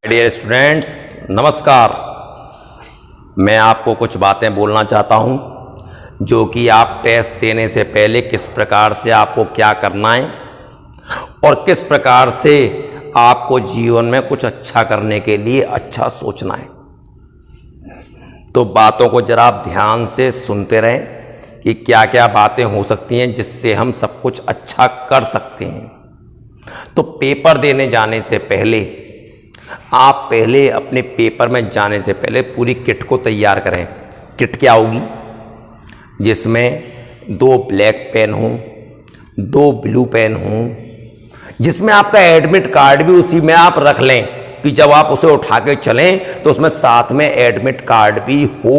Dear students, नमस्कार। मैं आपको कुछ बातें बोलना चाहता हूं जो कि आप टेस्ट देने से पहले किस प्रकार से आपको क्या करना है और किस प्रकार से आपको जीवन में कुछ अच्छा करने के लिए अच्छा सोचना है। तो बातों को जरा आप ध्यान से सुनते रहें कि क्या क्या बातें हो सकती हैं जिससे हम सब कुछ अच्छा कर सकते हैं। तो पेपर देने जाने से पहले आप पहले अपने पेपर में जाने से पहले पूरी किट को तैयार करें। किट क्या होगी? जिसमें 2 ब्लैक पेन हो, 2 ब्लू पेन हो, जिसमें आपका एडमिट कार्ड भी उसी में आप रख लें कि जब आप उसे उठा के चलें तो उसमें साथ में एडमिट कार्ड भी हो।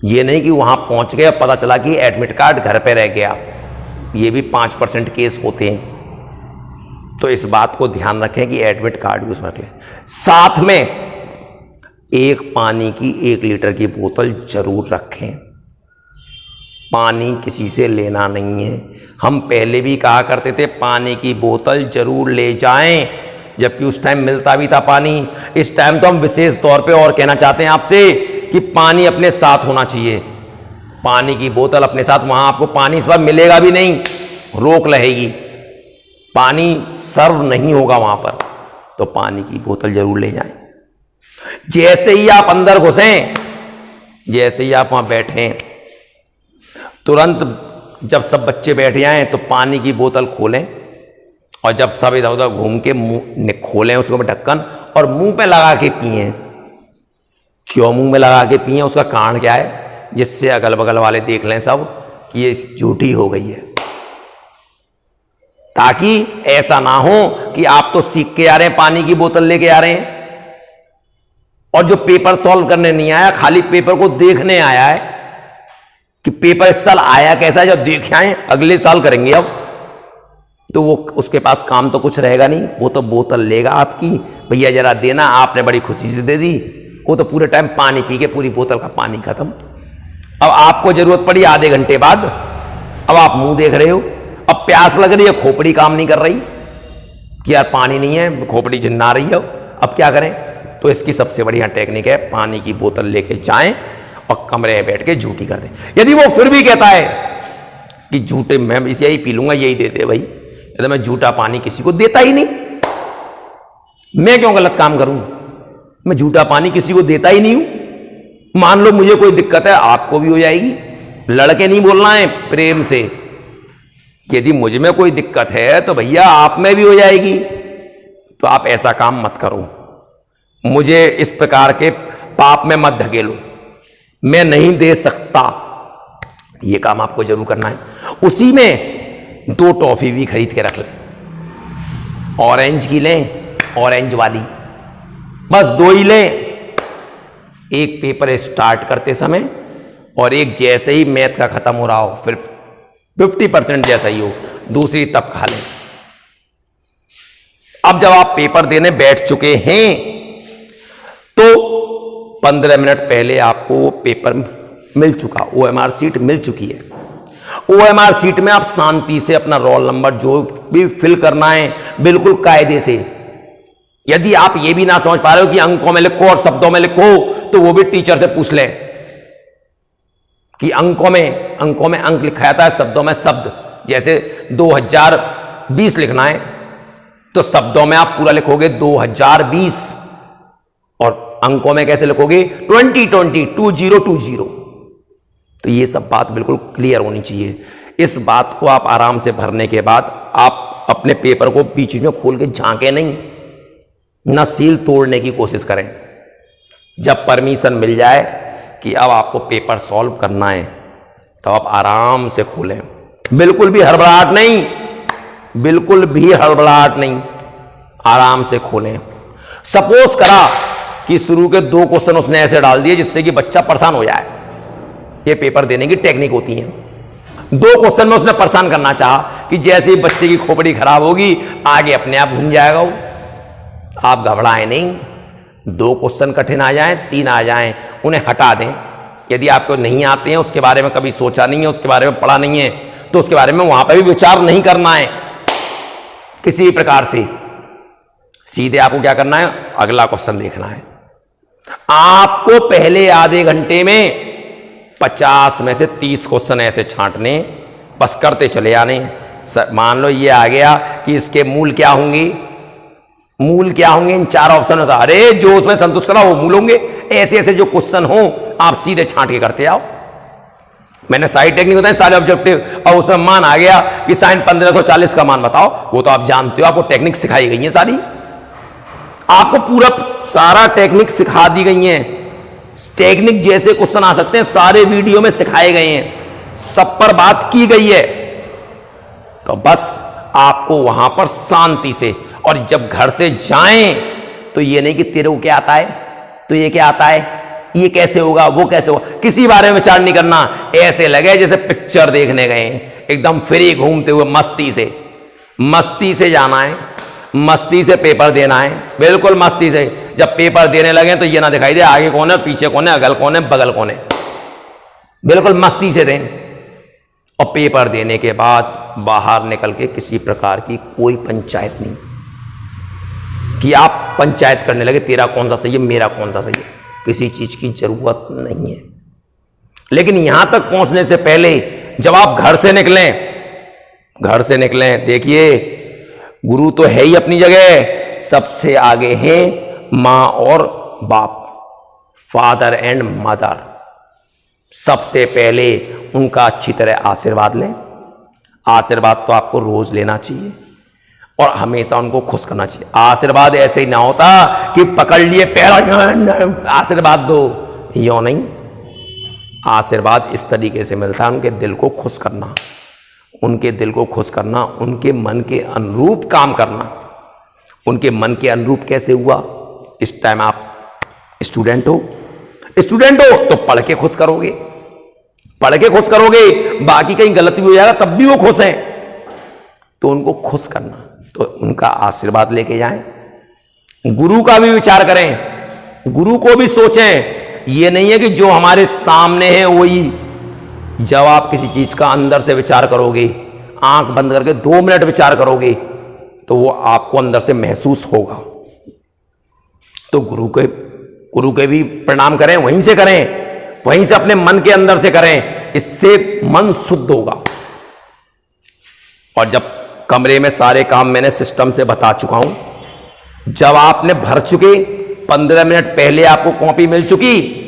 ये नहीं कि वहां पहुंच गए पता चला कि एडमिट कार्ड घर पे रह गया। ये भी 5% केस होते हैं। तो इस बात को ध्यान रखें कि एडमिट कार्ड भी उसमें रख लें। साथ में एक पानी की 1 लीटर की बोतल जरूर रखें। पानी किसी से लेना नहीं है। हम पहले भी कहा करते थे पानी की बोतल जरूर ले जाएं, जबकि उस टाइम मिलता भी था पानी। इस टाइम तो हम विशेष तौर पे और कहना चाहते हैं आपसे कि पानी अपने साथ होना चाहिए। पानी की बोतल अपने साथ, वहां आपको पानी इस बार मिलेगा भी नहीं, रोक रहेगी, पानी सर्व नहीं होगा वहां पर। तो पानी की बोतल जरूर ले जाएं। जैसे ही आप अंदर घुसें, जैसे ही आप वहां बैठें, तुरंत जब सब बच्चे बैठ जाएं तो पानी की बोतल खोलें और जब सब इधर उधर घूम के मुंह खोलें उसको ढक्कन और मुंह पे लगा के पिएं। क्यों मुंह में लगा के पिएं? उसका कारण क्या है? जिससे अगल बगल वाले देख लें सब कि ये झूठी हो गई है, ताकि ऐसा ना हो कि आप तो सीख के आ रहे हैं, पानी की बोतल लेके आ रहे हैं और जो पेपर सॉल्व करने नहीं आया, खाली पेपर को देखने आया है कि पेपर इस साल आया कैसा है, जब देख आए अगले साल करेंगे अब, तो वो उसके पास काम तो कुछ रहेगा नहीं। वो तो बोतल लेगा आपकी, भैया जरा देना, आपने बड़ी खुशी से दे दी, वो तो पूरे टाइम पानी पी के पूरी बोतल का पानी खत्म। अब आपको जरूरत पड़ी आधे घंटे बाद, अब आप मुंह देख रहे हो, अब प्यास लग रही है, खोपड़ी काम नहीं कर रही कि यार पानी नहीं है, खोपड़ी झिन्ना रही है, अब क्या करें? तो इसकी सबसे बढ़िया टेक्निक है, पानी की बोतल लेके जाएं और कमरे में बैठ के झूठी कर दें। यदि वो फिर भी कहता है कि झूठे मैं इसे यही पी लूंगा, यही दे दे भाई, यदि मैं झूठा पानी किसी को देता ही नहीं, मैं क्यों गलत काम करूं? मैं झूठा पानी किसी को देता ही नहीं हूं। मान लो मुझे कोई दिक्कत है, आपको भी हो जाएगी। लड़के नहीं बोलना है, प्रेम से। यदि मुझ में कोई दिक्कत है तो भैया आप में भी हो जाएगी। तो आप ऐसा काम मत करो, मुझे इस प्रकार के पाप में मत धकेलो, मैं नहीं दे सकता। यह काम आपको जरूर करना है। उसी में 2 टॉफी भी खरीद के रख लें। ऑरेंज की लें, ऑरेंज वाली, बस 2 ही लें। एक पेपर स्टार्ट करते समय और एक जैसे ही मैथ का खत्म हो रहा हो, फिर 50% जैसा ही हो, दूसरी तब खा लें। अब जब आप पेपर देने बैठ चुके हैं तो 15 मिनट पहले आपको वो पेपर मिल चुका, OMR सीट मिल चुकी है। OMR सीट में आप शांति से अपना रोल नंबर जो भी फिल करना है बिल्कुल कायदे से। यदि आप ये भी ना समझ पा रहे हो कि अंकों में लिखो और शब्दों में लिखो, तो वो भी टीचर से पूछ लें कि अंकों में अंक लिखा जाता है, शब्दों में शब्द। जैसे 2020 लिखना है तो शब्दों में आप पूरा लिखोगे 2020 और अंकों में कैसे लिखोगे? 2020। तो ये सब बात बिल्कुल क्लियर होनी चाहिए। इस बात को आप आराम से भरने के बाद आप अपने पेपर को बीच में खोल के झांके नहीं, ना सील तोड़ने की कोशिश करें। जब परमिशन मिल जाए कि अब आपको पेपर सॉल्व करना है तो आप आराम से खोलें, बिल्कुल भी हड़बड़ाहट नहीं, बिल्कुल भी हड़बड़ाहट नहीं, आराम से खोलें। सपोज करा कि शुरू के 2 क्वेश्चन उसने ऐसे डाल दिए जिससे कि बच्चा परेशान हो जाए। ये पेपर देने की टेक्निक होती है। 2 क्वेश्चन में उसने परेशान करना चाहा कि जैसे ही बच्चे की खोपड़ी खराब होगी आगे अपने आप घूम जाएगा वो। आप घबराएं नहीं, 2 क्वेश्चन कठिन आ जाएं, 3 आ जाएं, उन्हें हटा दें। यदि आपको नहीं आते हैं, उसके बारे में कभी सोचा नहीं है, उसके बारे में पढ़ा नहीं है, तो उसके बारे में वहां पर भी विचार नहीं करना है किसी प्रकार से। सीधे आपको क्या करना है, अगला क्वेश्चन देखना है। आपको पहले आधे घंटे में 50 में से 30 क्वेश्चन ऐसे छांटने, बस करते चले आने। मान लो ये आ गया कि इसके मूल क्या होंगे, मूल क्या होंगे, इन 4 ऑप्शन होता, अरे जो उसमें संतुष्ट करा वो मूल होंगे। ऐसे ऐसे जो क्वेश्चन हो आप सीधे छांट के करते आओ। मैंने सारी टेक्निक बताई, सारे ऑब्जेक्टिव, और उसमें मान आ गया कि साइन 1540 का मान बताओ, वो तो आप जानते हो, आपको टेक्निक सिखाई गई है सारी, आपको पूरा सारा टेक्निक सिखा दी गई है। टेक्निक जैसे क्वेश्चन आ सकते हैं सारे वीडियो में सिखाए गए हैं, सब पर बात की गई है। तो बस आपको वहां पर शांति से, और जब घर से जाएं तो ये नहीं कि तेरे को क्या आता है, तो ये क्या आता है, ये कैसे होगा, वो कैसे होगा, किसी बारे में विचार नहीं करना। ऐसे लगे जैसे पिक्चर देखने गए हैं, एकदम फ्री घूमते हुए मस्ती से जाना है, मस्ती से पेपर देना है, बिल्कुल मस्ती से। जब पेपर देने लगे तो ये ना दिखाई दे आगे कौन है, पीछे कौन है, अगल कौन है, बगल कौन है, बिल्कुल मस्ती से दें। और पेपर देने के बाद बाहर निकल के किसी प्रकार की कोई पंचायत नहीं कि आप पंचायत करने लगे तेरा कौन सा सही है, मेरा कौन सा सही है, किसी चीज की जरूरत नहीं है। लेकिन यहां तक पहुंचने से पहले जब आप घर से निकलें, देखिए गुरु तो है ही अपनी जगह, सबसे आगे हैं मां और बाप, फादर एंड मदर। सबसे पहले उनका अच्छी तरह आशीर्वाद लें। आशीर्वाद तो आपको रोज लेना चाहिए और हमेशा उनको खुश करना चाहिए। आशीर्वाद ऐसे ही ना होता कि पकड़ लिए पैर आशीर्वाद दो, यो नहीं। आशीर्वाद इस तरीके से मिलता है, उनके दिल को खुश करना, उनके दिल को खुश करना, उनके मन के अनुरूप काम करना। उनके मन के अनुरूप कैसे हुआ, इस टाइम आप स्टूडेंट हो तो पढ़ के खुश करोगे, बाकी कहीं गलती भी हो जाएगा तब भी वो खुश हैं, तो उनको खुश करना, तो उनका आशीर्वाद लेके जाएं। गुरु का भी विचार करें, गुरु को भी सोचें। ये नहीं है कि जो हमारे सामने है वही, जब आप किसी चीज का अंदर से विचार करोगे, आंख बंद करके 2 मिनट विचार करोगे तो वो आपको अंदर से महसूस होगा। तो गुरु के भी प्रणाम करें, वहीं से करें, वहीं से अपने मन के अंदर से करें, इससे मन शुद्ध होगा। और जब कमरे में सारे काम मैंने सिस्टम से बता चुका हूं, जब आपने भर चुके, 15 मिनट पहले आपको कॉपी मिल चुकी,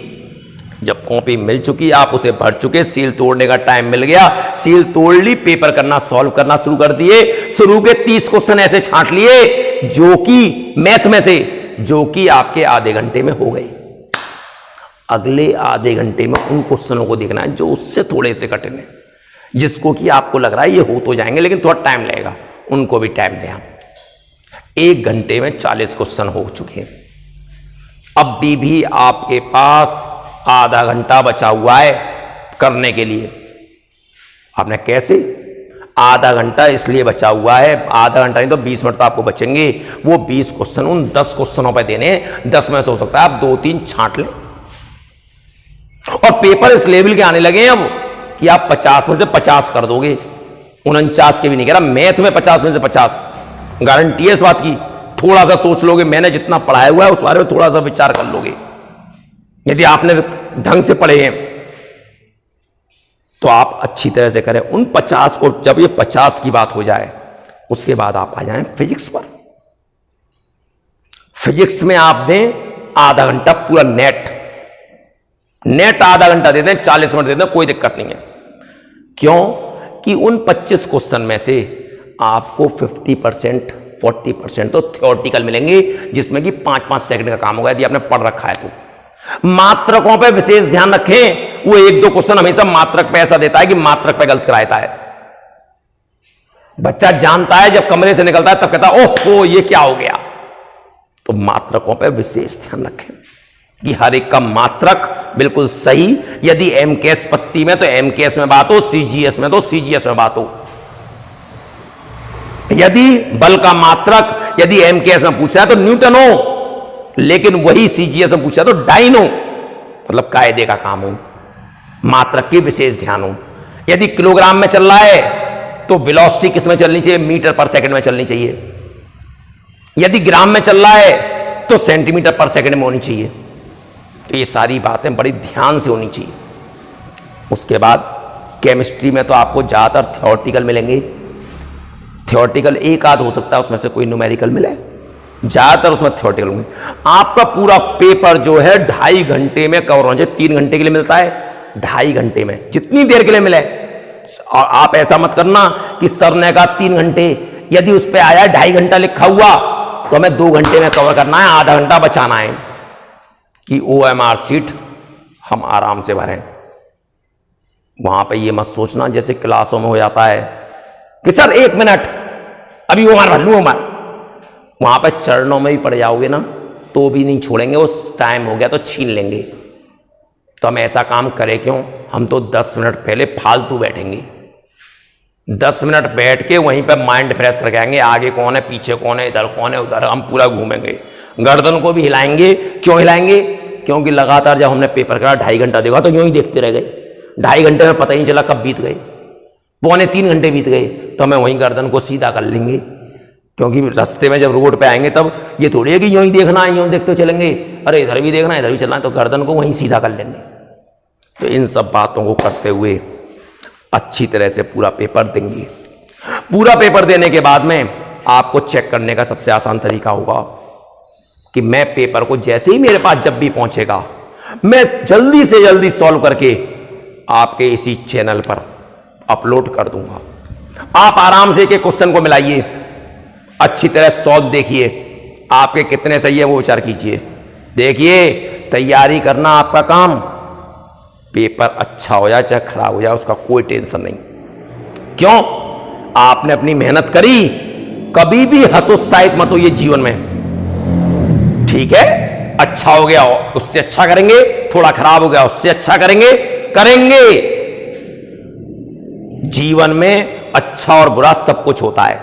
जब कॉपी मिल चुकी आप उसे भर चुके, सील तोड़ने का टाइम मिल गया, सील तोड़ ली, पेपर करना सॉल्व करना शुरू कर दिए। शुरू के 30 क्वेश्चन ऐसे छांट लिए जो कि मैथ में से, जो कि आपके आधे घंटे में हो गए। अगले आधे घंटे में उन क्वेश्चनों को देखना है जो उससे थोड़े से कठिन है, जिसको कि आपको लग रहा है ये हो तो जाएंगे लेकिन थोड़ा टाइम लगेगा, उनको भी टाइम दें आप। 1 घंटे में 40 क्वेश्चन हो चुके हैं। अब भी आपके पास आधा घंटा बचा हुआ है करने के लिए। आपने कैसे, आधा घंटा इसलिए बचा हुआ है, आधा घंटा नहीं तो 20 मिनट तो आपको बचेंगे। वो 20 क्वेश्चन उन 10 क्वेश्चनों पे देने, 10 में से हो सकता है आप 2-3 छांट लें। और पेपर इस लेवल के आने लगे हैं अब कि आप 50 में से 50 कर दोगे, 49 के भी नहीं कह रहा, मैथ में 50 में से 50 गारंटी है इस बात की। थोड़ा सा सोच लोगे, मैंने जितना पढ़ाया हुआ है उस बारे में थोड़ा सा विचार कर लोगे, यदि आपने ढंग से पढ़े हैं तो आप अच्छी तरह से करें। उन 50 को, जब ये 50 की बात हो जाए उसके बाद आप आ जाएं फिजिक्स पर। फिजिक्स में आप दें आधा घंटा पूरा, नेट आधा घंटा देते हैं, 40 मिनट देते हैं, कोई दिक्कत नहीं है। क्यों कि उन 25 क्वेश्चन में से आपको 50% 40% तो थ्योरेटिकल मिलेंगे, जिसमें कि 5-5 सेकंड का काम होगा यदि आपने पढ़ रखा है तो। मात्रकों पे विशेष ध्यान रखें, वो 1-2 क्वेश्चन हमेशा मात्रक पे ऐसा देता है कि मात्रक पे गलत कराता है। बच्चा जानता है, जब कमरे से निकलता है तब कहता है ओफो ये क्या हो गया। तो मात्रकों पे विशेष ध्यान रखें कि हर एक का मात्रक बिल्कुल सही। यदि एमकेएस पत्ती में तो एमकेएस में बात हो, सीजीएस में तो सीजीएस में बात हो। यदि बल का मात्रक यदि एमकेएस में पूछा है तो न्यूटन हो, लेकिन वही सीजीएस में पूछा तो डाइनो, मतलब कायदे का काम हो, मात्रक की विशेष ध्यान हो। यदि किलोग्राम में चल रहा है तो वेलोसिटी किस में चलनी चाहिए, मीटर पर सेकंड में चलनी चाहिए। यदि ग्राम में चल रहा है तो सेंटीमीटर पर सेकंड में होनी चाहिए। तो ये सारी बातें बड़ी ध्यान से होनी चाहिए। उसके बाद केमिस्ट्री में तो आपको ज़्यादातर थ्योरेटिकल मिलेंगे। थ्योरेटिकल एक आध हो सकता है उसमें से कोई न्यूमेरिकल मिले, ज़्यादातर उसमें थ्योरेटिकल होंगे। आपका पूरा पेपर जो है 2.5 घंटे में कवर होना चाहिए। 3 घंटे के लिए मिलता है, 2.5 घंटे में जितनी देर के लिए मिले। और आप ऐसा मत करना कि सर ने कहा 3 घंटे, यदि उस पर आया 2.5 घंटा लिखा हुआ तो हमें 2 घंटे में कवर करना है, आधा घंटा बचाना है कि OMR सीट हम आराम से भरें। वहां पे ये मत सोचना जैसे क्लासों में हो जाता है कि सर 1 मिनट अभी OMR भर लूं OMR। वहां पे चरणों में भी पड़ जाओगे ना तो भी नहीं छोड़ेंगे, उस टाइम हो गया तो छीन लेंगे। तो हम ऐसा काम करें क्यों? हम तो 10 मिनट पहले फालतू बैठेंगे, 10 मिनट बैठ के वहीं पे माइंड फ्रेश करके आएंगे। आगे कौन है, पीछे कौन है, इधर कौन है, उधर, हम पूरा घूमेंगे। गर्दन को भी हिलाएंगे। क्यों हिलाएंगे? क्योंकि लगातार जब हमने पेपर करा 2.5 घंटा देखा तो यूं ही देखते रह गए। 2.5 घंटे में पता ही नहीं चला कब बीत गए, 2.25 घंटे बीत गए। तो हमें वहीं गर्दन को सीधा कर लेंगे, क्योंकि रास्ते में जब रोड पे आएंगे तब ये थोड़ी है कि यूं ही देखना है, यूं देखते चलेंगे, अरे इधर भी देखना है इधर भी चलना है, तो गर्दन को वहीं सीधा कर लेंगे। तो इन सब बातों को करते हुए अच्छी तरह से पूरा पेपर देंगे। पूरा पेपर देने के बाद में आपको चेक करने का सबसे आसान तरीका होगा कि मैं पेपर को जैसे ही मेरे पास जब भी पहुंचेगा मैं जल्दी से जल्दी सॉल्व करके आपके इसी चैनल पर अपलोड कर दूंगा। आप आराम से एक क्वेश्चन को मिलाइए, अच्छी तरह सॉल्व देखिए, आपके कितने सही है वो विचार कीजिए। देखिए, तैयारी करना आपका काम, पेपर अच्छा हो जाए चाहे खराब हो जाए उसका कोई टेंशन नहीं। क्यों? आपने अपनी मेहनत करी, कभी भी हतोत्साहित मत होइए जीवन में। ठीक है, अच्छा हो गया उससे अच्छा करेंगे, थोड़ा खराब हो गया उससे अच्छा करेंगे। जीवन में अच्छा और बुरा सब कुछ होता है।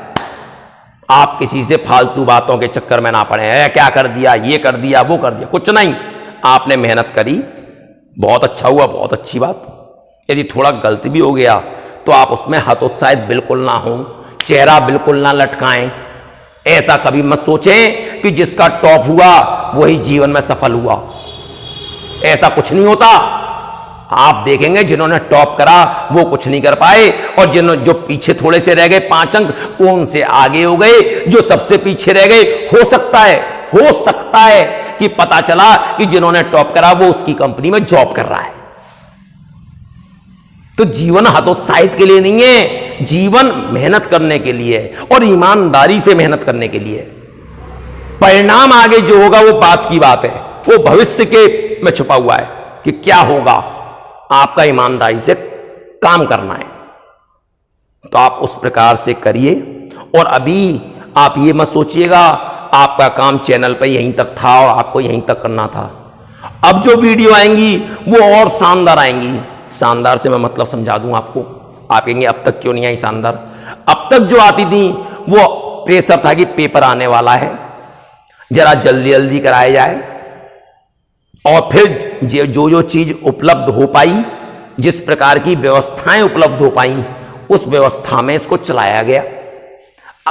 आप किसी से फालतू बातों के चक्कर में ना पड़े, क्या कर दिया, ये कर दिया, वो कर दिया, कुछ नहीं। आपने मेहनत करी, बहुत अच्छा हुआ, बहुत अच्छी बात। यदि थोड़ा गलती भी हो गया तो आप उसमें हतोत्साहित बिल्कुल ना हो, चेहरा बिल्कुल ना लटकाएं। ऐसा कभी मत सोचें कि जिसका टॉप हुआ वही जीवन में सफल हुआ, ऐसा कुछ नहीं होता। आप देखेंगे जिन्होंने टॉप करा वो कुछ नहीं कर पाए, और जो पीछे थोड़े से रह गए 5 अंक वो उनसे आगे हो गए। जो सबसे पीछे रह गए, हो सकता है कि पता चला कि जिन्होंने टॉप करा वो उसकी कंपनी में जॉब कर रहा है। तो जीवन हतोत्साहित के लिए नहीं है, जीवन मेहनत करने के लिए और ईमानदारी से मेहनत करने के लिए। परिणाम आगे जो होगा वो बात की बात है, वो भविष्य के में छुपा हुआ है कि क्या होगा। आपका ईमानदारी से काम करना है, तो आप उस प्रकार से करिए। और अभी आप ये मत सोचिएगा आपका काम चैनल पे यहीं तक था और आपको यहीं तक करना था। अब जो वीडियो आएंगी वो और शानदार आएंगी। शानदार से मैं मतलब समझा दूं आपको। आप कहेंगे अब तक क्यों नहीं आई शानदार? अब तक जो आती थी वो प्रेशर था कि पेपर आने वाला है, जरा जल्दी जल्दी कराया जाए। और फिर जो चीज उपलब्ध हो पाई, जिस प्रकार की व्यवस्थाएं उपलब्ध हो पाई, उस व्यवस्था में इसको चलाया गया।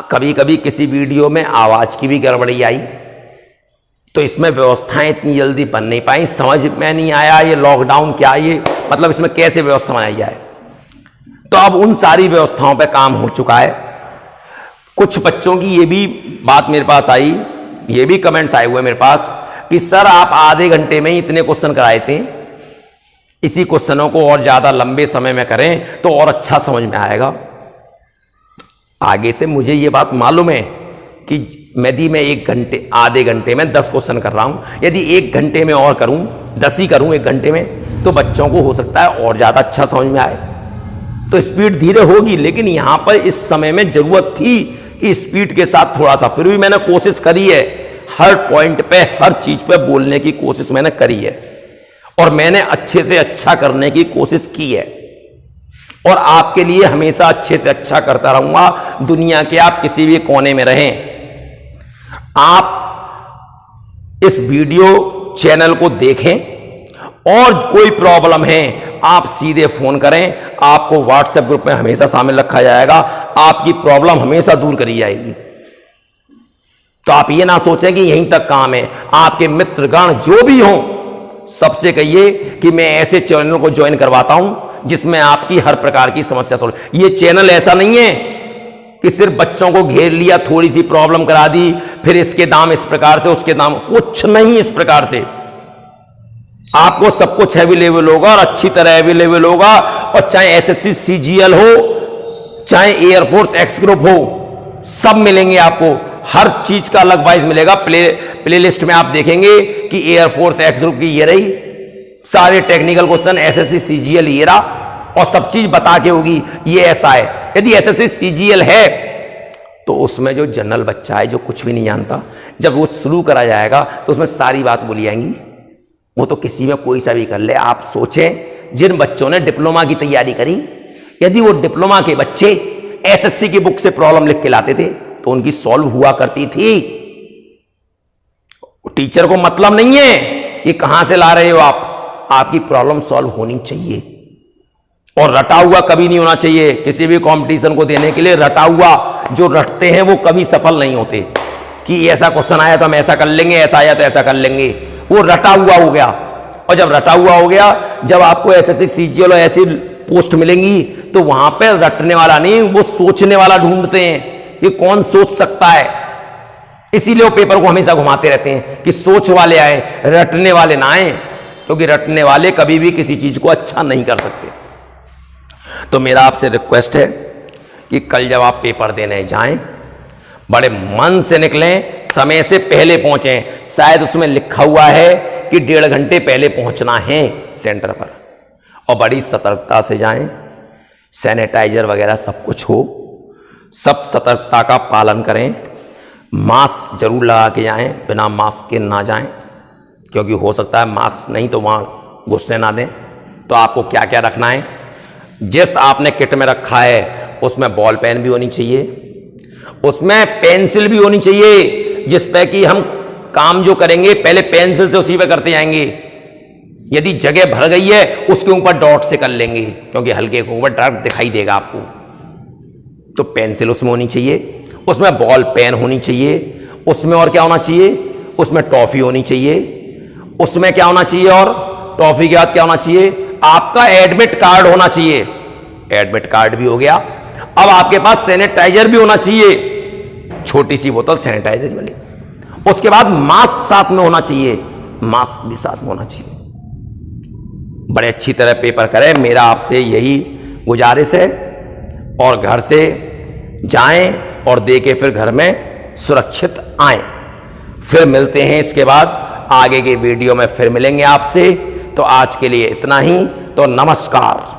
कभी कभी किसी वीडियो में आवाज की भी गड़बड़ी आई तो इसमें व्यवस्थाएं इतनी जल्दी बन नहीं पाई, समझ में नहीं आया ये लॉकडाउन क्या, ये मतलब इसमें कैसे व्यवस्था बनाई जाए। तो अब उन सारी व्यवस्थाओं पे काम हो चुका है। कुछ बच्चों की ये भी बात मेरे पास आई, ये भी कमेंट्स आए हुए मेरे पास कि सर आप आधे घंटे में ही इतने क्वेश्चन कराए थे, इसी क्वेश्चनों को और ज्यादा लंबे समय में करें तो और अच्छा समझ में आएगा। आगे से मुझे ये बात मालूम है कि यदि मैं आधे घंटे में 10 क्वेश्चन कर रहा हूं, यदि 1 घंटे में और करूं, 10 ही करूं 1 घंटे में, तो बच्चों को हो सकता है और ज्यादा अच्छा समझ में आए। तो स्पीड धीरे होगी, लेकिन यहां पर इस समय में जरूरत थी कि स्पीड के साथ थोड़ा सा, फिर भी मैंने कोशिश करी है, हर पॉइंट पे हर चीज पे बोलने की कोशिश मैंने करी है और मैंने अच्छे से अच्छा करने की कोशिश की है। और आपके लिए हमेशा अच्छे से अच्छा करता रहूंगा, दुनिया के आप किसी भी कोने में रहें। आप इस वीडियो चैनल को देखें और कोई प्रॉब्लम है आप सीधे फोन करें, आपको व्हाट्सएप ग्रुप में हमेशा शामिल रखा जाएगा, आपकी प्रॉब्लम हमेशा दूर करी जाएगी। तो आप ये ना सोचें कि यहीं तक काम है। आपके मित्रगण जो भी हों, सबसे कहिए कि मैं ऐसे चैनल को ज्वाइन करवाता हूं जिसमें आपकी हर प्रकार की समस्या सॉल्व। ये चैनल ऐसा नहीं है कि सिर्फ बच्चों को घेर लिया, थोड़ी सी प्रॉब्लम करा दी, फिर इसके दाम इस प्रकार से, उसके दाम, कुछ नहीं इस प्रकार से। आपको सब कुछ अवेलेबल होगा और अच्छी तरह अवेलेबल होगा। और चाहे एसएससी सीजीएल हो, चाहे एयरफोर्स एक्स ग्रुप हो, सब मिलेंगे आपको। हर चीज का अलग वाइज मिलेगा। प्लेलिस्ट में आप देखेंगे कि एयरफोर्स एक्स ग्रुप की ये रही, सारे टेक्निकल क्वेश्चन एसएससी सीजीएल ये रहा, और सब चीज बता के होगी ये ऐसा है। यदि एसएससी सीजीएल है तो उसमें जो जनरल बच्चा है, जो कुछ भी नहीं जानता, जब वो शुरू करा जाएगा तो उसमें सारी बात बोली जाएंगी। वो तो किसी में कोई सा भी कर ले। आप सोचें, जिन बच्चों ने डिप्लोमा की तैयारी करी, यदि वो डिप्लोमा के बच्चे एसएससी की बुक से प्रॉब्लम लिख के लाते थे तो उनकी सॉल्व हुआ करती थी। टीचर को मतलब नहीं है कि कहां से ला रहे हो आप, आपकी प्रॉब्लम सॉल्व होनी चाहिए। और रटा हुआ कभी नहीं होना चाहिए। किसी भी कंपटीशन को देने के लिए रटा हुआ, जो रटते हैं वो कभी सफल नहीं होते। कि ऐसा क्वेश्चन आया तो हम ऐसा कर लेंगे, ऐसा आया तो ऐसा कर लेंगे, वो रटा हुआ हो गया। और जब रटा हुआ हो गया, जब आपको एसएससी सीजीएल और ऐसी पोस्ट मिलेंगी तो वहां पे रटने वाला नहीं, वो सोचने वाला ढूंढते हैं कि कौन सोच सकता है। इसीलिए वो पेपर को हमेशा घुमाते रहते हैं कि सोच वाले आए, रटने वाले ना आए, क्योंकि रटने वाले कभी भी किसी चीज को अच्छा नहीं कर सकते। तो मेरा आपसे रिक्वेस्ट है कि कल जब आप पेपर देने जाएं, बड़े मन से निकलें, समय से पहले पहुंचें। शायद उसमें लिखा हुआ है कि 1.5 घंटे पहले पहुंचना है सेंटर पर, और बड़ी सतर्कता से जाएं। सैनिटाइजर वगैरह सब कुछ हो, सब सतर्कता का पालन करें। मास्क जरूर लगा के जाएं, बिना मास्क के ना जाएं, क्योंकि हो सकता है मास्क नहीं तो वहां घुसने ना दें। तो आपको क्या क्या रखना है, जिस आपने किट में रखा है उसमें बॉल पेन भी होनी चाहिए, उसमें पेंसिल भी होनी चाहिए, जिस पे कि हम काम जो करेंगे पहले पेंसिल से उसी पे करते जाएंगे। यदि जगह भर गई है उसके ऊपर डॉट से कर लेंगे, क्योंकि हल्के के ऊपर डार्क दिखाई देगा आपको। तो पेंसिल उसमें होनी चाहिए, उसमें बॉल पेन होनी चाहिए, उसमें और क्या होना चाहिए, उसमें टॉफी होनी चाहिए, उसमें क्या होना चाहिए, और टॉफी के बाद क्या होना चाहिए, आपका एडमिट कार्ड होना चाहिए। एडमिट कार्ड भी हो गया। अब आपके पास सैनिटाइजर भी होना चाहिए, छोटी सी बोतल सैनिटाइजर वाली। उसके बाद मास्क साथ में होना चाहिए, मास्क भी साथ में होना चाहिए। बड़े अच्छी तरह पेपर करें, मेरा आपसे यही गुजारिश है। और घर से जाएं और दे के फिर घर में सुरक्षित आएं। फिर मिलते हैं, इसके बाद आगे के वीडियो में फिर मिलेंगे आपसे। तो आज के लिए इतना ही। तो नमस्कार।